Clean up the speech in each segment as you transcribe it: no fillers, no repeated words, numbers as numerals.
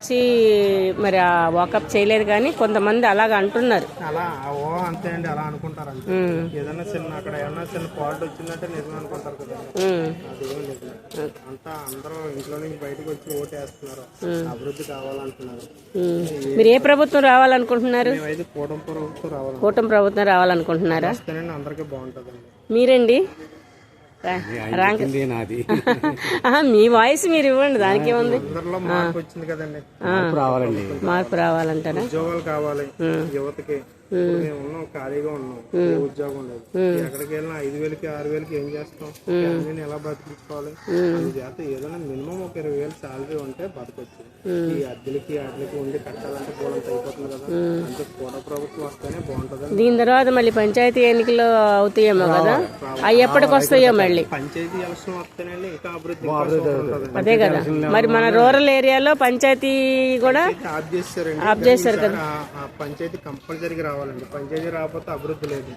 వచ్చి మరి వాకప్ చేయలేదు కానీ కొంతమంది అలాగ అంటున్నారు. అలా అంతే అండి, అలా అనుకుంటారు అంతే. ఏదైనా చిన్న అక్కడ ఏమన్నా చిన్న ఫాల్ట్ వచ్చిందంటే నిజం అనుకుంటారు కదా, అదేం లేదు. అంతా అందరూ ఇంట్లో నుంచి బయటకు వచ్చి ఓటు వేస్తున్నారు, అభివృద్ధి కావాలంటున్నారు. మీరు ఏ ప్రభుత్వం రావాలనుకుంటున్నారు? మేమైతే కూటమి ప్రభుత్వం రావాలి, కూటమి ప్రభుత్వం రావాలనుకుంటున్నారా? వస్తేనే అందరికీ బాగుంటుందండి. మీరండి? మీ వాయిస్ మీరు ఇవ్వండి, దానికి ఉంది. మార్పు వచ్చింది కదండి, మార్పు రావాలంటారా? ఉద్యోగాలు కావాలి యువతకి. మేము ఉన్నాం, ఖాళీగా ఉన్నాం, ఉద్యోగం లేదు. ఎక్కడికి వెళ్ళినా 5,000కి 6,000కి ఏం చేస్తాం? ఫ్యామిలీని ఎలా బతికించుకోవాలి? అందుచేత ఏదైనా మినిమం ఒక 20,000 శాలరీ ఉంటే బతకొచ్చు. ఈ అద్దెలకి వాటికి ఉండి కట్టాలంటే పోలంత అయిపోతుంది కదా, అంటే కూడా ప్రభుత్వం వస్తేనే బాగుంటుంది. దీని తర్వాత మళ్ళీ పంచాయతీ ఎన్నికలు అవుతాయేమో కదా, అవి ఎప్పటికి వస్తాయో మళ్ళీ. పంచాయతీ ఎలక్షన్ వస్తేనండి ఇంకా అభివృద్ధి. అదే కదా, మరి మన రూరల్ ఏరియాలో పంచాయతీ కూడా ఆఫ్ చేశారు కదా. పంచాయతీ కంపల్సరీగా రావాలండి, పంచాయతీ రాకపోతే అభివృద్ధి లేదు.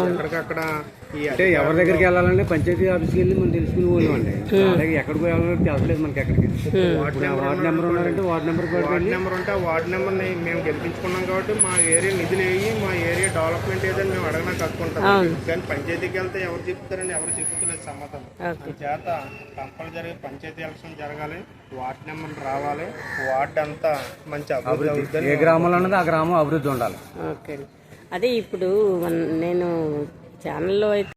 ఎక్కడికక్కడ ఎవరి దగ్గరికి వెళ్ళాలంటే పంచాయతీ ఆఫీస్కి వెళ్ళి మనం తెలుసుకుని పోలేం అండి. అలాగే ఎక్కడికి వెళ్ళాలంటే తెలలేదు మనకి. ఎక్కడికి వార్డు నెంబర్ ఉన్నారంటే వార్డు నెంబర్ ఉంటే వార్డు నెంబర్ని మేము గెలిపించుకున్నాం కాబట్టి మా ఏరియా నిధులు వేయి, మా ఏరియా డెవలప్మెంట్ ఏదని మేము అడగనా కట్టుకుంటాం. కానీ పంచాయతీకి వెళ్తే ఎవరు చెప్తారండి? ఎవరు చెప్తలేదు సమాధానం. చేత కంపల్సరీ పంచాయతీ ఎలక్షన్ జరగాలి, వార్డు నెంబర్ రావాలి, వార్డు అంతా మంచి అభివృద్ధి. ఏ గ్రామంలో ఉన్నది ఆ గ్రామం అభివృద్ధి ఉండాలి. ఓకే, అదే ఇప్పుడు నేను ఛానల్లో అయితే